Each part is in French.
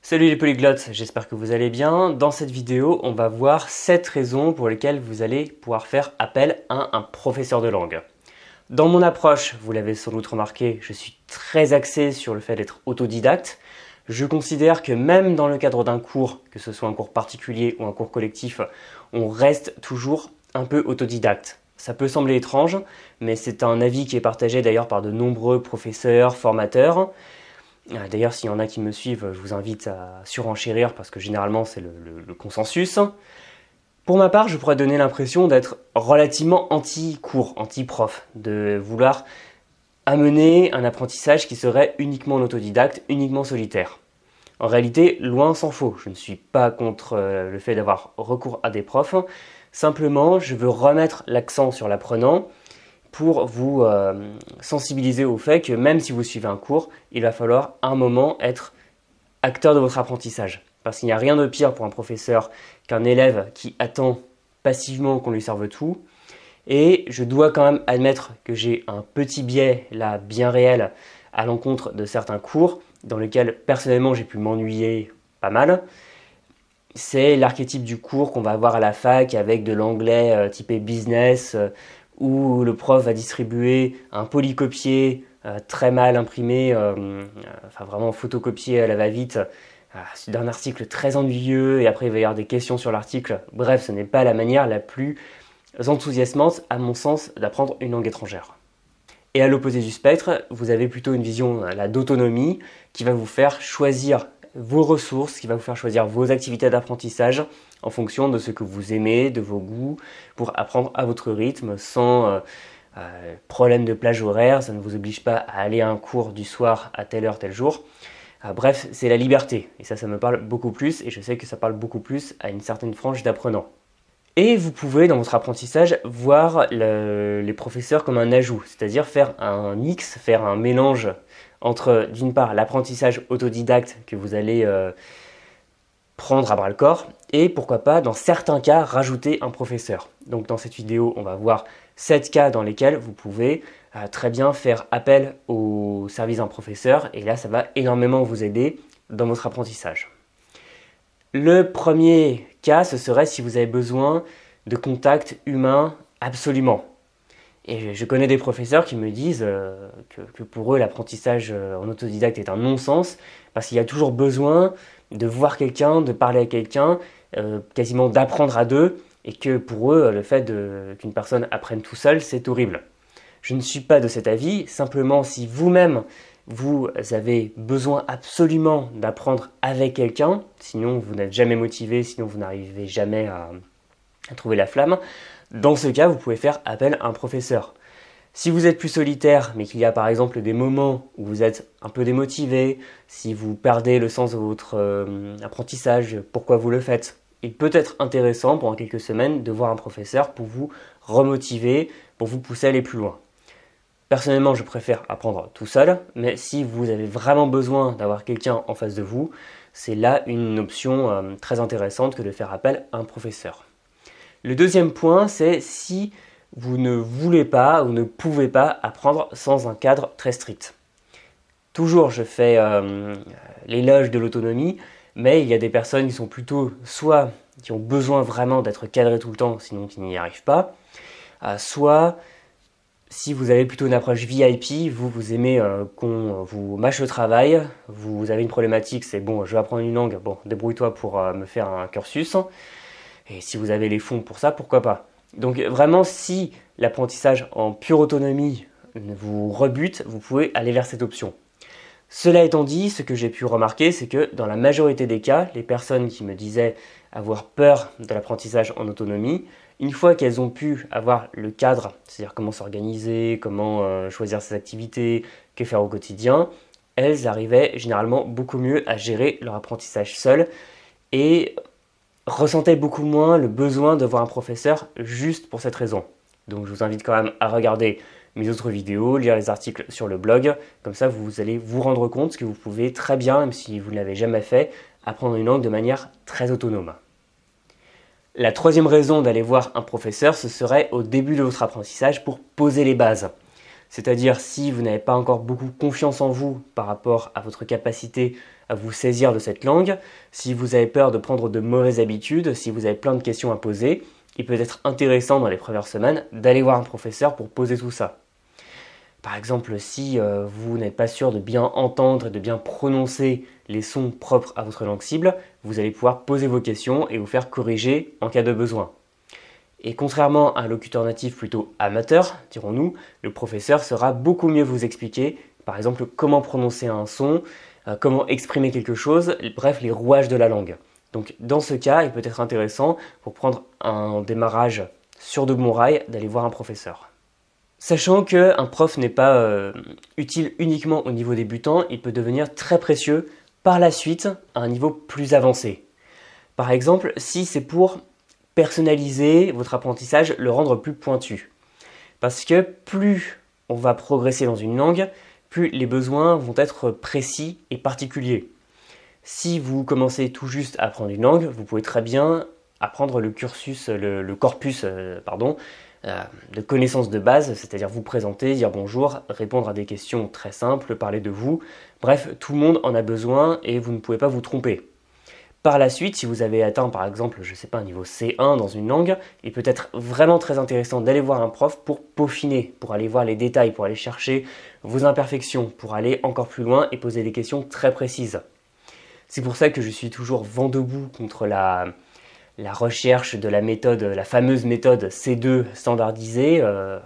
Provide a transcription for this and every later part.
Salut les polyglottes, j'espère que vous allez bien. Dans cette vidéo, on va voir 7 raisons pour lesquelles vous allez pouvoir faire appel à un professeur de langue. Dans mon approche, vous l'avez sans doute remarqué, je suis très axé sur le fait d'être autodidacte. Je considère que même dans le cadre d'un cours, que ce soit un cours particulier ou un cours collectif, on reste toujours un peu autodidacte. Ça peut sembler étrange, mais c'est un avis qui est partagé d'ailleurs par de nombreux professeurs, formateurs. D'ailleurs, s'il y en a qui me suivent, je vous invite à surenchérir parce que généralement c'est le consensus. Pour ma part, je pourrais donner l'impression d'être relativement anti-cours, anti-prof, de vouloir amener un apprentissage qui serait uniquement en autodidacte, uniquement solitaire. En réalité, loin s'en faut, je ne suis pas contre le fait d'avoir recours à des profs, simplement je veux remettre l'accent sur l'apprenant pour vous sensibiliser au fait que même si vous suivez un cours, il va falloir à un moment être acteur de votre apprentissage. Parce qu'il n'y a rien de pire pour un professeur qu'un élève qui attend passivement qu'on lui serve tout. Et je dois quand même admettre que j'ai un petit biais là bien réel à l'encontre de certains cours dans lesquels personnellement j'ai pu m'ennuyer pas mal. C'est l'archétype du cours qu'on va avoir à la fac avec de l'anglais typé business, où le prof va distribuer un polycopier très mal imprimé, enfin vraiment photocopié à la va-vite, d'un article très ennuyeux, et après il va y avoir des questions sur l'article. Bref, ce n'est pas la manière la plus enthousiasmante, à mon sens, d'apprendre une langue étrangère. Et à l'opposé du spectre, vous avez plutôt une vision d'autonomie qui va vous faire choisir vos ressources, qui va vous faire choisir vos activités d'apprentissage en fonction de ce que vous aimez, de vos goûts, pour apprendre à votre rythme, sans problème de plage horaire. Ça ne vous oblige pas à aller à un cours du soir à telle heure, tel jour. Bref, c'est la liberté. Et ça me parle beaucoup plus, et je sais que ça parle beaucoup plus à une certaine frange d'apprenants. Et vous pouvez, dans votre apprentissage, voir les professeurs comme un ajout, c'est-à-dire faire un mix, faire un mélange entre, d'une part, l'apprentissage autodidacte que vous allez prendre à bras-le-corps, et pourquoi pas, dans certains cas, rajouter un professeur. Donc dans cette vidéo, on va voir 7 cas dans lesquels vous pouvez très bien faire appel au service d'un professeur, et là, ça va énormément vous aider dans votre apprentissage. Le premier cas, ce serait si vous avez besoin de contact humain absolument. Et je connais des professeurs qui me disent que pour eux, l'apprentissage en autodidacte est un non-sens, parce qu'il y a toujours besoin de voir quelqu'un, de parler à quelqu'un, quasiment d'apprendre à deux, et que pour eux, le fait qu'une personne apprenne tout seul, c'est horrible. Je ne suis pas de cet avis, simplement si vous-même, vous avez besoin absolument d'apprendre avec quelqu'un, sinon vous n'êtes jamais motivé, sinon vous n'arrivez jamais à trouver la flamme, dans ce cas, vous pouvez faire appel à un professeur. Si vous êtes plus solitaire, mais qu'il y a par exemple des moments où vous êtes un peu démotivé, si vous perdez le sens de votre apprentissage, pourquoi vous le faites, il peut être intéressant pendant quelques semaines de voir un professeur pour vous remotiver, pour vous pousser à aller plus loin. Personnellement, je préfère apprendre tout seul, mais si vous avez vraiment besoin d'avoir quelqu'un en face de vous, c'est là une option très intéressante que de faire appel à un professeur. Le deuxième point, c'est si vous ne voulez pas ou ne pouvez pas apprendre sans un cadre très strict. Toujours, je fais l'éloge de l'autonomie, mais il y a des personnes qui sont plutôt soit qui ont besoin vraiment d'être cadrées tout le temps, sinon qui n'y arrivent pas, soit si vous avez plutôt une approche VIP, vous aimez qu'on vous mâche le travail, vous avez une problématique, c'est bon, je vais apprendre une langue, bon, débrouille-toi pour me faire un cursus. Et si vous avez les fonds pour ça, pourquoi pas. Donc vraiment, si l'apprentissage en pure autonomie vous rebute, vous pouvez aller vers cette option. Cela étant dit, ce que j'ai pu remarquer, c'est que dans la majorité des cas, les personnes qui me disaient avoir peur de l'apprentissage en autonomie, une fois qu'elles ont pu avoir le cadre, c'est-à-dire comment s'organiser, comment choisir ses activités, que faire au quotidien, elles arrivaient généralement beaucoup mieux à gérer leur apprentissage seules et ressentaient beaucoup moins le besoin de voir un professeur juste pour cette raison. Donc je vous invite quand même à regarder mes autres vidéos, lire les articles sur le blog, comme ça vous allez vous rendre compte que vous pouvez très bien, même si vous ne l'avez jamais fait, apprendre une langue de manière très autonome. La troisième raison d'aller voir un professeur, ce serait au début de votre apprentissage pour poser les bases. C'est-à-dire si vous n'avez pas encore beaucoup confiance en vous par rapport à votre capacité à vous saisir de cette langue, si vous avez peur de prendre de mauvaises habitudes, si vous avez plein de questions à poser, il peut être intéressant dans les premières semaines d'aller voir un professeur pour poser tout ça. Par exemple, si vous n'êtes pas sûr de bien entendre et de bien prononcer les sons propres à votre langue cible, vous allez pouvoir poser vos questions et vous faire corriger en cas de besoin. Et contrairement à un locuteur natif plutôt amateur, dirons-nous, le professeur saura beaucoup mieux vous expliquer, par exemple, comment prononcer un son, comment exprimer quelque chose, bref, les rouages de la langue. Donc dans ce cas, il peut être intéressant, pour prendre un démarrage sur de bons rails, d'aller voir un professeur. Sachant qu'un prof n'est pas utile uniquement au niveau débutant, il peut devenir très précieux par la suite à un niveau plus avancé. Par exemple, si c'est pour personnaliser votre apprentissage, le rendre plus pointu. Parce que plus on va progresser dans une langue, plus les besoins vont être précis et particuliers. Si vous commencez tout juste à apprendre une langue, vous pouvez très bien apprendre le corpus de connaissances de base, c'est-à-dire vous présenter, dire bonjour, répondre à des questions très simples, parler de vous. Bref, tout le monde en a besoin et vous ne pouvez pas vous tromper. Par la suite, si vous avez atteint par exemple, un niveau C1 dans une langue, il peut être vraiment très intéressant d'aller voir un prof pour peaufiner, pour aller voir les détails, pour aller chercher vos imperfections, pour aller encore plus loin et poser des questions très précises. C'est pour ça que je suis toujours vent debout contre la recherche de la méthode, la fameuse méthode C2 standardisée,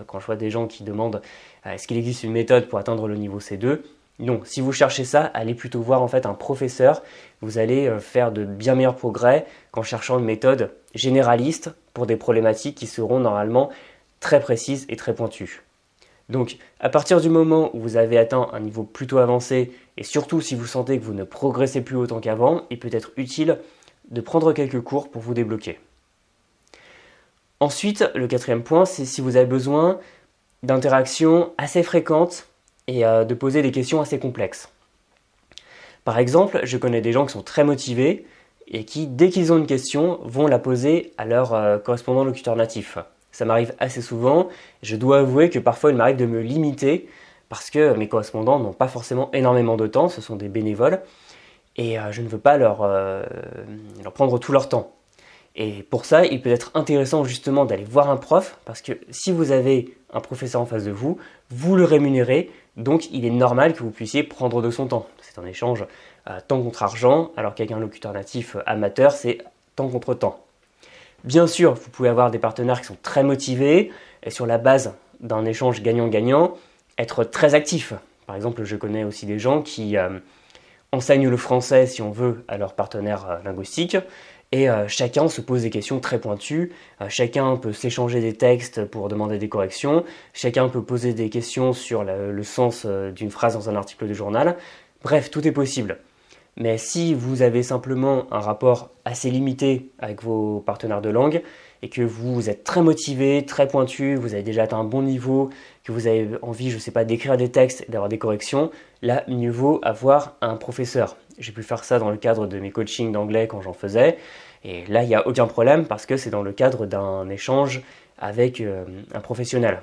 quand je vois des gens qui demandent est-ce qu'il existe une méthode pour atteindre le niveau C2 ? Non, si vous cherchez ça, allez plutôt voir en fait un professeur. Vous allez faire de bien meilleurs progrès qu'en cherchant une méthode généraliste pour des problématiques qui seront normalement très précises et très pointues. Donc, à partir du moment où vous avez atteint un niveau plutôt avancé, et surtout si vous sentez que vous ne progressez plus autant qu'avant, il peut être utile de prendre quelques cours pour vous débloquer. Ensuite, le quatrième point, c'est si vous avez besoin d'interactions assez fréquentes et de poser des questions assez complexes. Par exemple, je connais des gens qui sont très motivés et qui, dès qu'ils ont une question, vont la poser à leur correspondant locuteur natif. Ça m'arrive assez souvent. Je dois avouer que parfois il m'arrive de me limiter parce que mes correspondants n'ont pas forcément énormément de temps, ce sont des bénévoles, et je ne veux pas leur prendre tout leur temps. Et pour ça, il peut être intéressant justement d'aller voir un prof, parce que si vous avez un professeur en face de vous, vous le rémunérez, donc il est normal que vous puissiez prendre de son temps. C'est un échange temps contre argent, alors qu'avec un locuteur natif amateur, c'est temps contre temps. Bien sûr, vous pouvez avoir des partenaires qui sont très motivés, et sur la base d'un échange gagnant-gagnant, être très actif. Par exemple, je connais aussi des gens qui enseignent le français, si on veut, à leur partenaire linguistique, et chacun se pose des questions très pointues, chacun peut s'échanger des textes pour demander des corrections, chacun peut poser des questions sur le sens d'une phrase dans un article de journal. Bref, tout est possible. Mais si vous avez simplement un rapport assez limité avec vos partenaires de langue et que vous êtes très motivé, très pointu, vous avez déjà atteint un bon niveau, que vous avez envie, d'écrire des textes et d'avoir des corrections, là, mieux vaut avoir un professeur. J'ai pu faire ça dans le cadre de mes coachings d'anglais quand j'en faisais. Et là, il n'y a aucun problème parce que c'est dans le cadre d'un échange avec un professionnel.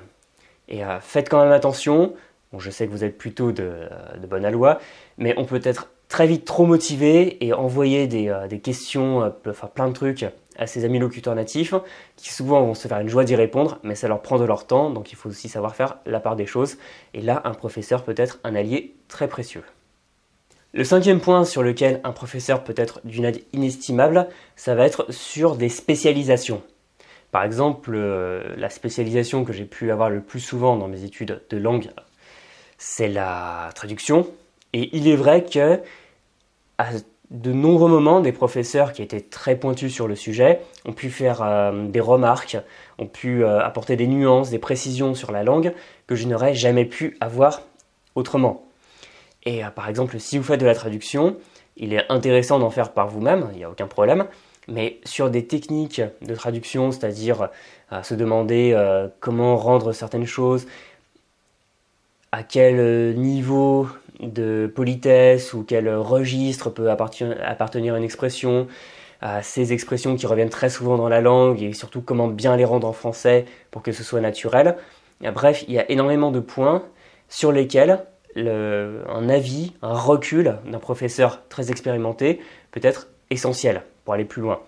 Et faites quand même attention. Bon, je sais que vous êtes plutôt de bonne aloi, mais on peut être très vite trop motivé et envoyer des questions, plein de trucs à ses amis locuteurs natifs qui souvent vont se faire une joie d'y répondre, mais ça leur prend de leur temps, donc il faut aussi savoir faire la part des choses. Et là, un professeur peut être un allié très précieux. Le cinquième point sur lequel un professeur peut être d'une aide inestimable, ça va être sur des spécialisations. Par exemple, la spécialisation que j'ai pu avoir le plus souvent dans mes études de langue, c'est la traduction. Et il est vrai que à de nombreux moments, des professeurs qui étaient très pointus sur le sujet ont pu faire des remarques, ont pu apporter des nuances, des précisions sur la langue que je n'aurais jamais pu avoir autrement. Et par exemple, si vous faites de la traduction, il est intéressant d'en faire par vous-même, il n'y a aucun problème, mais sur des techniques de traduction, c'est-à-dire se demander comment rendre certaines choses, à quel niveau de politesse ou quel registre peut appartenir une expression, ces expressions qui reviennent très souvent dans la langue et surtout comment bien les rendre en français pour que ce soit naturel. Bref, il y a énormément de points sur lesquels un avis, un recul d'un professeur très expérimenté peut être essentiel pour aller plus loin.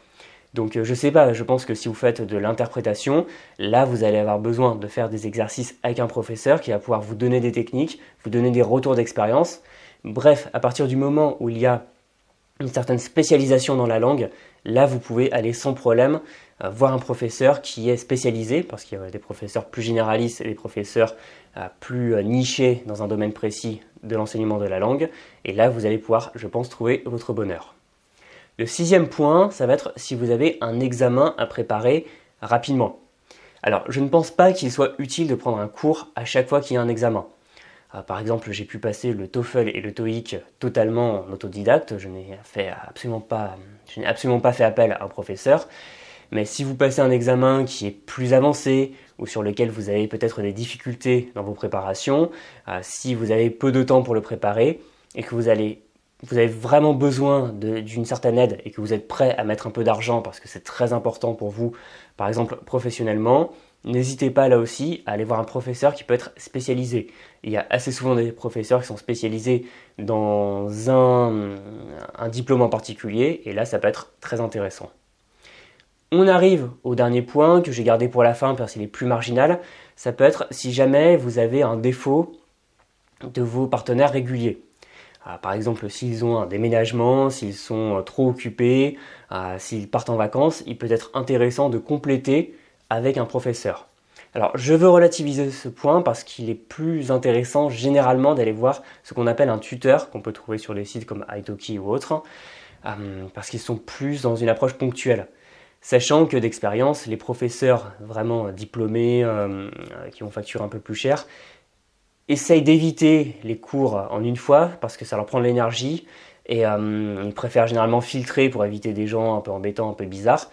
Donc je sais pas, je pense que si vous faites de l'interprétation, là vous allez avoir besoin de faire des exercices avec un professeur qui va pouvoir vous donner des techniques, vous donner des retours d'expérience. Bref, à partir du moment où il y a une certaine spécialisation dans la langue, là vous pouvez aller sans problème voir un professeur qui est spécialisé, parce qu'il y a des professeurs plus généralistes et des professeurs plus nichés dans un domaine précis de l'enseignement de la langue, et là vous allez pouvoir, je pense, trouver votre bonheur. Le 6e point, ça va être si vous avez un examen à préparer rapidement. Alors, je ne pense pas qu'il soit utile de prendre un cours à chaque fois qu'il y a un examen. Par exemple, j'ai pu passer le TOEFL et le TOEIC totalement en autodidacte, je n'ai absolument pas fait appel à un professeur. Mais si vous passez un examen qui est plus avancé ou sur lequel vous avez peut-être des difficultés dans vos préparations, si vous avez peu de temps pour le préparer et que vous avez vraiment besoin d'une certaine aide et que vous êtes prêt à mettre un peu d'argent parce que c'est très important pour vous, par exemple professionnellement, n'hésitez pas là aussi à aller voir un professeur qui peut être spécialisé. Il y a assez souvent des professeurs qui sont spécialisés dans un diplôme en particulier et là ça peut être très intéressant. On arrive au dernier point que j'ai gardé pour la fin parce qu'il est plus marginal. Ça peut être si jamais vous avez un défaut de vos partenaires réguliers. Par exemple, s'ils ont un déménagement, s'ils sont trop occupés, s'ils partent en vacances, il peut être intéressant de compléter avec un professeur. Alors, je veux relativiser ce point parce qu'il est plus intéressant généralement d'aller voir ce qu'on appelle un tuteur, qu'on peut trouver sur des sites comme Italki ou autres, parce qu'ils sont plus dans une approche ponctuelle. Sachant que d'expérience, les professeurs vraiment diplômés, qui vont facturer un peu plus cher, essayent d'éviter les cours en une fois parce que ça leur prend de l'énergie et ils préfèrent généralement filtrer pour éviter des gens un peu embêtants, un peu bizarres.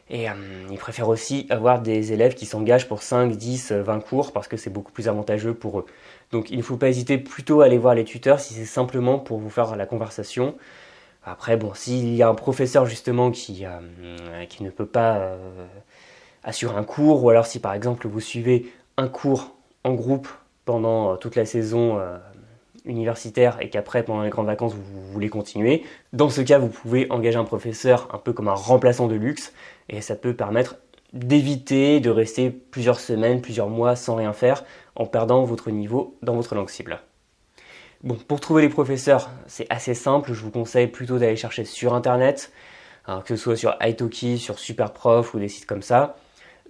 Et ils préfèrent aussi avoir des élèves qui s'engagent pour 5, 10, 20 cours parce que c'est beaucoup plus avantageux pour eux. Donc il ne faut pas hésiter plutôt à aller voir les tuteurs si c'est simplement pour vous faire la conversation. Après, bon, s'il y a un professeur justement qui ne peut pas assurer un cours, ou alors si par exemple vous suivez un cours en groupe pendant toute la saison universitaire et qu'après, pendant les grandes vacances, vous voulez continuer, dans ce cas, vous pouvez engager un professeur un peu comme un remplaçant de luxe et ça peut permettre d'éviter de rester plusieurs semaines, plusieurs mois sans rien faire en perdant votre niveau dans votre langue cible. Bon, pour trouver les professeurs, c'est assez simple. Je vous conseille plutôt d'aller chercher sur Internet, que ce soit sur Italki, sur Superprof ou des sites comme ça,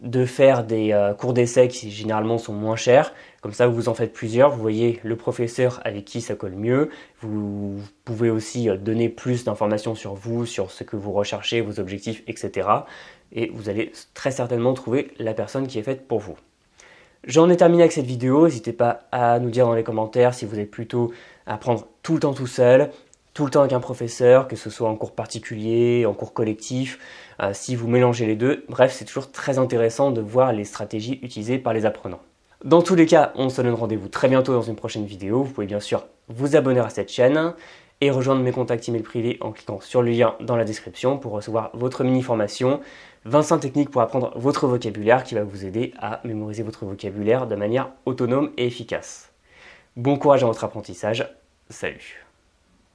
de faire des cours d'essai qui généralement sont moins chers. Comme ça, vous en faites plusieurs. Vous voyez le professeur avec qui ça colle mieux. Vous pouvez aussi donner plus d'informations sur vous, sur ce que vous recherchez, vos objectifs, etc. Et vous allez très certainement trouver la personne qui est faite pour vous. J'en ai terminé avec cette vidéo, n'hésitez pas à nous dire dans les commentaires si vous êtes plutôt à apprendre tout le temps tout seul, tout le temps avec un professeur, que ce soit en cours particulier, en cours collectif, si vous mélangez les deux. Bref, c'est toujours très intéressant de voir les stratégies utilisées par les apprenants. Dans tous les cas, on se donne rendez-vous très bientôt dans une prochaine vidéo. Vous pouvez bien sûr vous abonner à cette chaîne et rejoindre mes contacts email privés en cliquant sur le lien dans la description pour recevoir votre mini-formation 25 techniques pour apprendre votre vocabulaire qui va vous aider à mémoriser votre vocabulaire de manière autonome et efficace. Bon courage dans votre apprentissage, salut!